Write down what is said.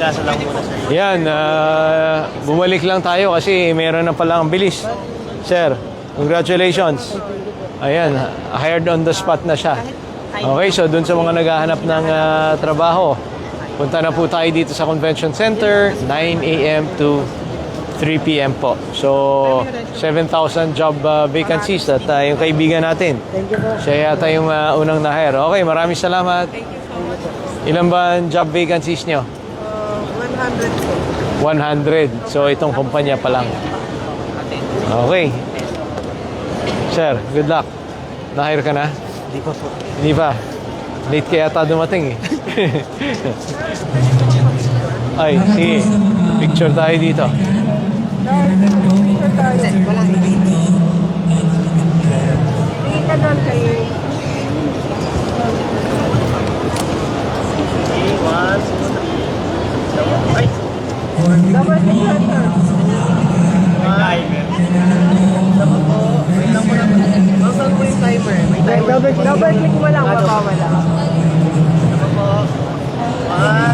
Asikaso lang muna, sir. Yan, bumalik lang tayo kasi meron na palang bilis. Sir, congratulations. Ayan, hired on the spot na siya. Okay, so dun sa mga naghahanap ng trabaho, punta na po tayo dito sa Convention Center, 9 a.m. to 3 p.m. po. So, 7,000 job vacancies at yung kaibigan natin. Siya yata yung unang na-hire. Okay, maraming salamat. Ilan ba ang job vacancies nyo? 100. So, itong kumpanya pa lang. Okay. Sir, good luck. Na-hire ka na? Hindi pa po. Hindi pa. Late kaya yata dumating eh. Ay, sige. Picture tayo dito. Walang ibig. Tingin ka doon kayo. Ay! Dapat tingin ka. Timer. Dapat po. Wait lang mo lang. Saan po yung timer? May timer. Double click mo lang, mabawala. Dapat po. 1,